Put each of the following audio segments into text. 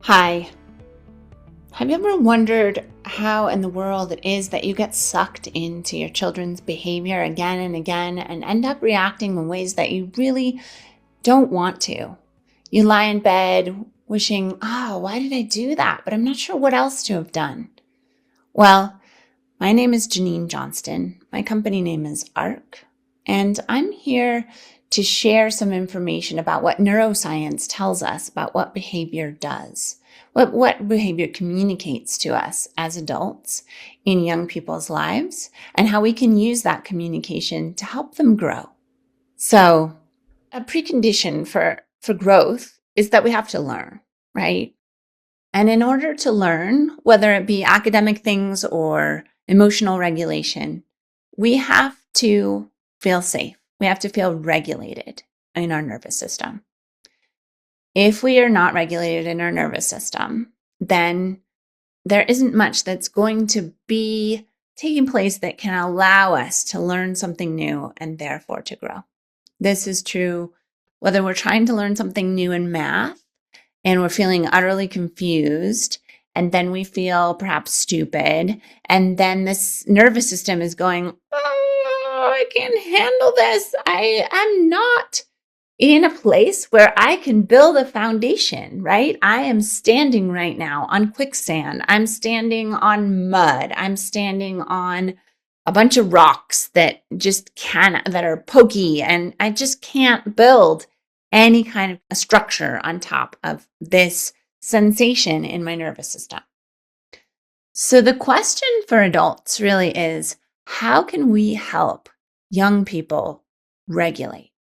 Hi. Have you ever wondered how in the world it is that you get sucked into your children's behavior again and again and end up reacting in ways that you really don't want to? You lie in bed wishing, why did I do that? But I'm not sure what else to have done. Well, my name is Janine Johnston. My company name is ARC, and I'm here to share some information about what neuroscience tells us about what behavior does, what behavior communicates to us as adults in young people's lives, and how we can use that communication to help them grow. So, a precondition for growth is that we have to learn, right? And in order to learn, whether it be academic things or emotional regulation, we have to feel safe. We have to feel regulated in our nervous system. If we are not regulated in our nervous system, then there isn't much that's going to be taking place that can allow us to learn something new and therefore to grow. This is true whether we're trying to learn something new in math and we're feeling utterly confused, and then we feel perhaps stupid, and then this nervous system is going, I can't handle this. I am not in a place where I can build a foundation, right? I am standing right now on quicksand. I'm standing on mud. I'm standing on a bunch of rocks that are pokey, and I just can't build any kind of a structure on top of this sensation in my nervous system. So the question for adults really is, how can we help young people regulate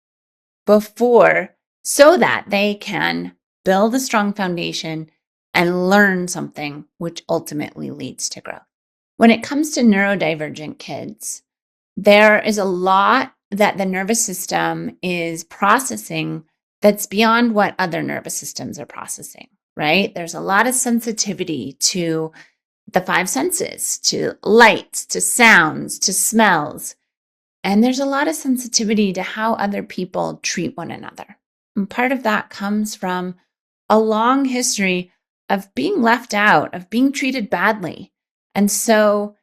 so that they can build a strong foundation and learn something which ultimately leads to growth? When it comes to neurodivergent kids, there is a lot that the nervous system is processing that's beyond what other nervous systems are processing, right? There's a lot of sensitivity to the five senses, to lights, to sounds, to smells. And there's a lot of sensitivity to how other people treat one another. And part of that comes from a long history of being left out, of being treated badly. And so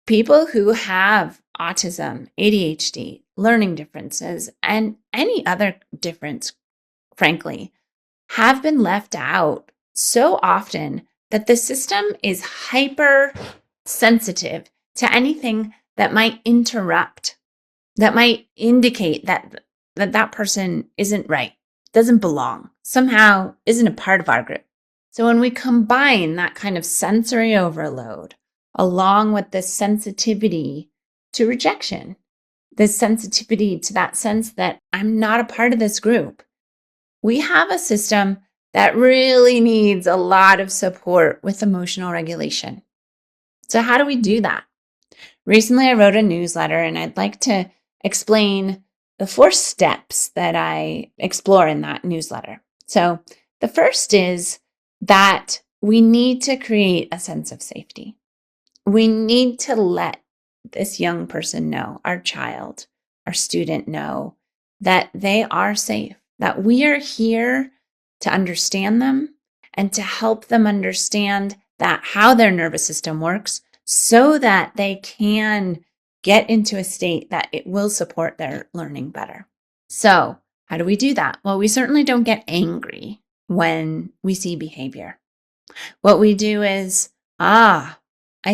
people who have autism, ADHD, learning differences, and any other difference, frankly, have been left out so often that the system is hyper sensitive to anything that might interrupt, that might indicate that person isn't right, doesn't belong, somehow isn't a part of our group. So when we combine that kind of sensory overload along with this sensitivity to rejection, this sensitivity to that sense that I'm not a part of this group, we have a system that really needs a lot of support with emotional regulation. So how do we do that? Recently, I wrote a newsletter, and I'd like to explain the 4 steps that I explore in that newsletter. So the first is that we need to create a sense of safety. We need to let this young person know, our child, our student know that they are safe, that we are here to understand them and to help them understand that how their nervous system works so that they can get into a state that it will support their learning better. So how do we do that? Well, we certainly don't get angry when we see behavior. What we do is, I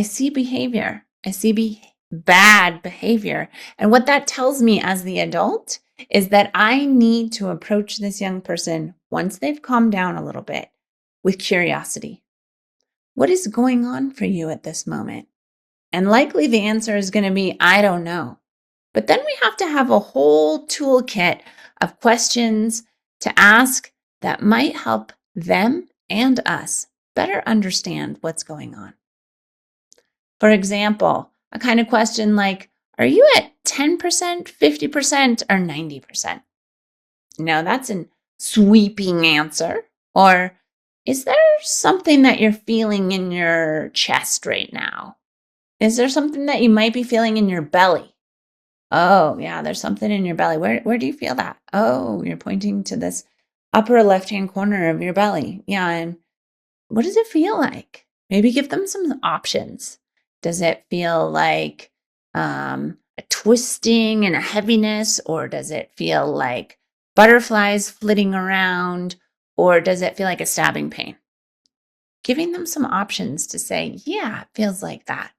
see behavior. I see bad behavior. And what that tells me as the adult is that I need to approach this young person once they've calmed down a little bit with curiosity. What is going on for you at this moment? And likely the answer is going to be, I don't know. But then we have to have a whole toolkit of questions to ask that might help them and us better understand what's going on. For example, a kind of question like, are you at 10%, 50%, or 90%? No, that's a sweeping answer. Or is there something that you're feeling in your chest right now? Is there something that you might be feeling in your belly? Oh, yeah, there's something in your belly. Where do you feel that? Oh, you're pointing to this upper left-hand corner of your belly. Yeah, and what does it feel like? Maybe give them some options. Does it feel like a twisting and a heaviness, or does it feel like butterflies flitting around, or does it feel like a stabbing pain? Giving them some options to say, yeah, it feels like that.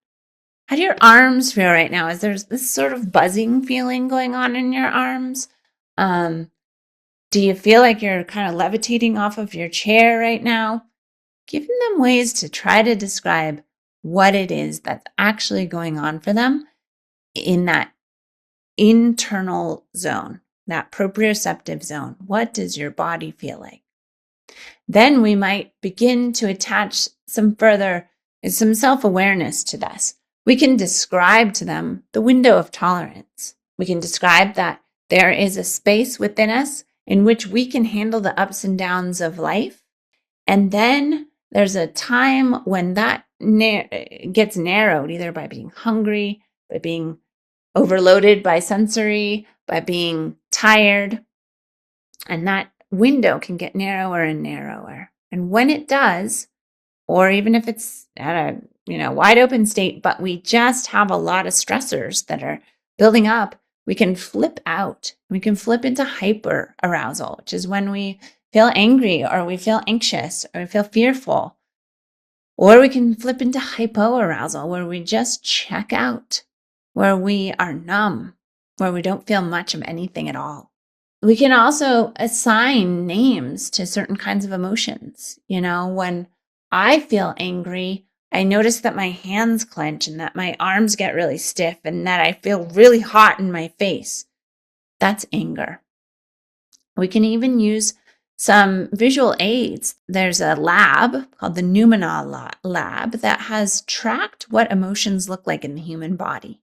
How do your arms feel right now? Is there this sort of buzzing feeling going on in your arms? Do you feel like you're kind of levitating off of your chair right now? Giving them ways to try to describe what it is that's actually going on for them in that internal zone, that proprioceptive zone. What does your body feel like? Then we might begin to attach some self-awareness to this. We can describe to them the window of tolerance. We can describe that there is a space within us in which we can handle the ups and downs of life. And then there's a time when that gets narrowed, either by being hungry, by being overloaded by sensory, by being tired. And that window can get narrower and narrower. And when it does, or even if it's at a wide open state, but we just have a lot of stressors that are building up, we can flip out. We can flip into hyper arousal, which is when we feel angry, or we feel anxious, or we feel fearful. Or we can flip into hypoarousal, where we just check out, where we are numb, where we don't feel much of anything at all. We can also assign names to certain kinds of emotions. When I feel angry, I notice that my hands clench and that my arms get really stiff and that I feel really hot in my face. That's anger. We can even use some visual aids. There's a lab called the Numina lab that has tracked what emotions look like in the human body.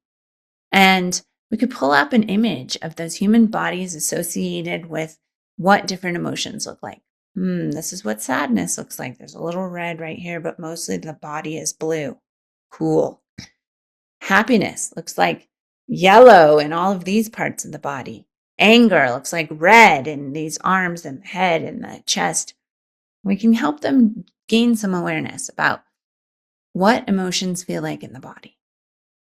And we could pull up an image of those human bodies associated with what different emotions look like. This is what sadness looks like. There's a little red right here, but mostly the body is blue. Cool. Happiness looks like yellow in all of these parts of the body. Anger looks like red in these arms and the head and the chest. We can help them gain some awareness about what emotions feel like in the body.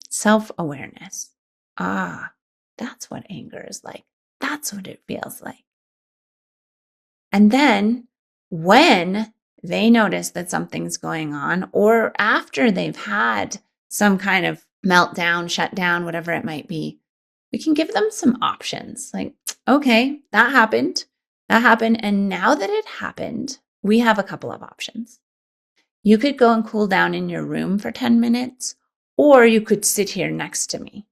Self-awareness. That's what anger is like. That's what it feels like. And then when they notice that something's going on, or after they've had some kind of meltdown, shutdown, whatever it might be, we can give them some options. Like, okay, that happened. And now that it happened, we have a couple of options. You could go and cool down in your room for 10 minutes, or you could sit here next to me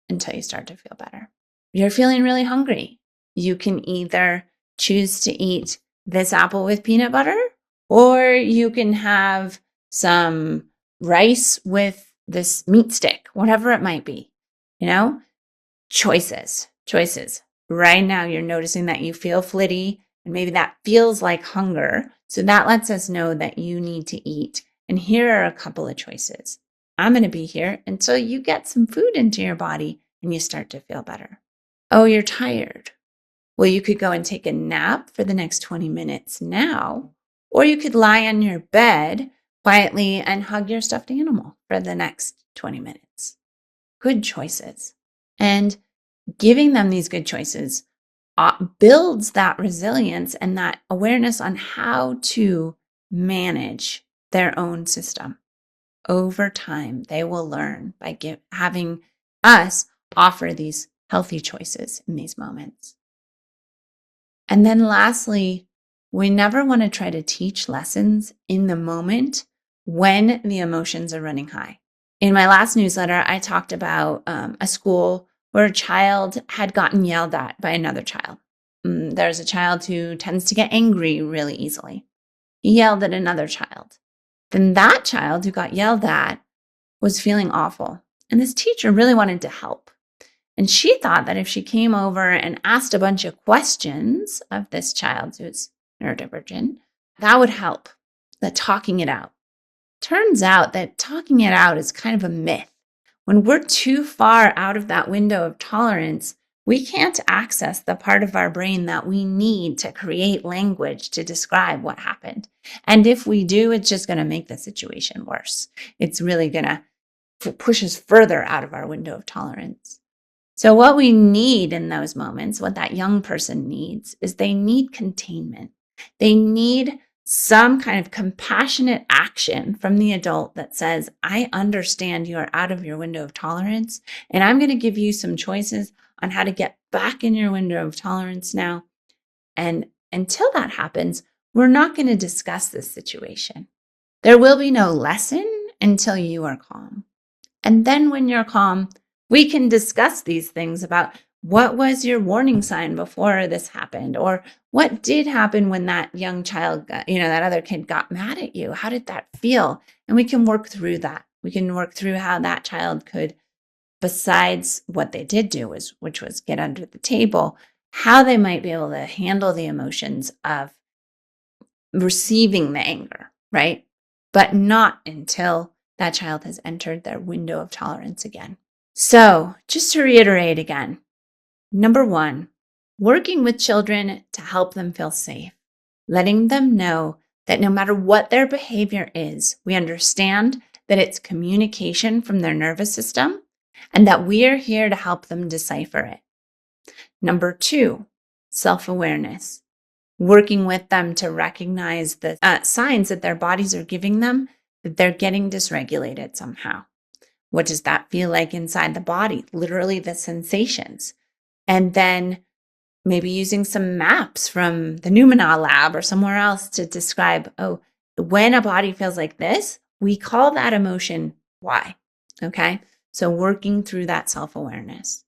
until you start to feel better. You're feeling really hungry. You can either choose to eat this apple with peanut butter, or you can have some rice with this meat stick, whatever it might be. Choices. Right now, you're noticing that you feel flitty, and maybe that feels like hunger. So that lets us know that you need to eat. And here are a couple of choices. I'm going to be here until you get some food into your body and you start to feel better. Oh, you're tired. Well, you could go and take a nap for the next 20 minutes now, or you could lie on your bed quietly and hug your stuffed animal for the next 20 minutes. Good choices. And giving them these good choices builds that resilience and that awareness on how to manage their own system. Over time, they will learn by having us offer these healthy choices in these moments. And then lastly, we never want to try to teach lessons in the moment when the emotions are running high. In my last newsletter, I talked about a school where a child had gotten yelled at by another child. There's a child who tends to get angry really easily. He yelled at another child. Then that child who got yelled at was feeling awful. And this teacher really wanted to help. And she thought that if she came over and asked a bunch of questions of this child who's neurodivergent, that would help, that talking it out. Turns out that talking it out is kind of a myth. When we're too far out of that window of tolerance, we can't access the part of our brain that we need to create language to describe what happened. And if we do, it's just going to make the situation worse. It's really going to push us further out of our window of tolerance. So what we need in those moments, what that young person needs, is they need containment. They need some kind of compassionate action from the adult that says, I understand you are out of your window of tolerance, and I'm going to give you some choices on how to get back in your window of tolerance now. And until that happens, we're not going to discuss this situation. There will be no lesson until you are calm. And then when you're calm, we can discuss these things about what was your warning sign before this happened, or what did happen when that young child, that other kid got mad at you. How did that feel? And we can work through that. We can work through how that child could, besides what they did do, which was get under the table, how they might be able to handle the emotions of receiving the anger, right? But not until that child has entered their window of tolerance again. So just to reiterate again, number 1, working with children to help them feel safe, letting them know that no matter what their behavior is, we understand that it's communication from their nervous system and that we are here to help them decipher it. Number 2, self-awareness, working with them to recognize the signs that their bodies are giving them that they're getting dysregulated somehow. What does that feel like inside the body? Literally the sensations. And then maybe using some maps from the Numina lab or somewhere else to describe, when a body feels like this, we call that emotion Y. Okay? So working through that self-awareness.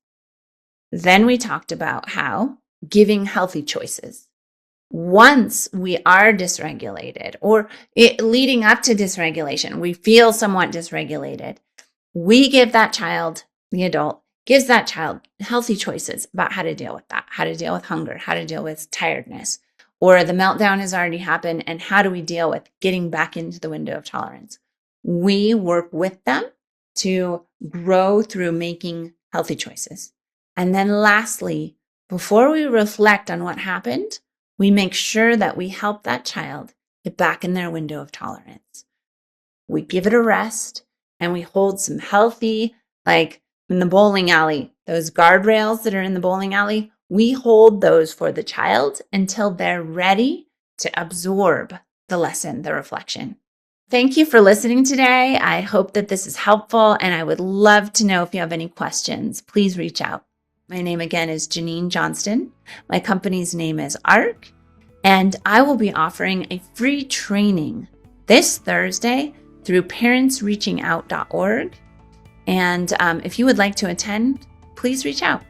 Then we talked about how giving healthy choices. Once we are dysregulated or leading up to dysregulation, we feel somewhat dysregulated. We give that child, the adult, gives that child healthy choices about how to deal with that, how to deal with hunger, how to deal with tiredness, or the meltdown has already happened, and how do we deal with getting back into the window of tolerance? We work with them to grow through making healthy choices. And then lastly, before we reflect on what happened, we make sure that we help that child get back in their window of tolerance. We give it a rest, and we hold some healthy, like in the bowling alley, those guardrails that are in the bowling alley, we hold those for the child until they're ready to absorb the lesson, the reflection. Thank you for listening today. I hope that this is helpful, and I would love to know if you have any questions. Please reach out. My name again is Janine Johnston. My company's name is ARC, and I will be offering a free training this Thursday through parentsreachingout.org. And if you would like to attend, please reach out.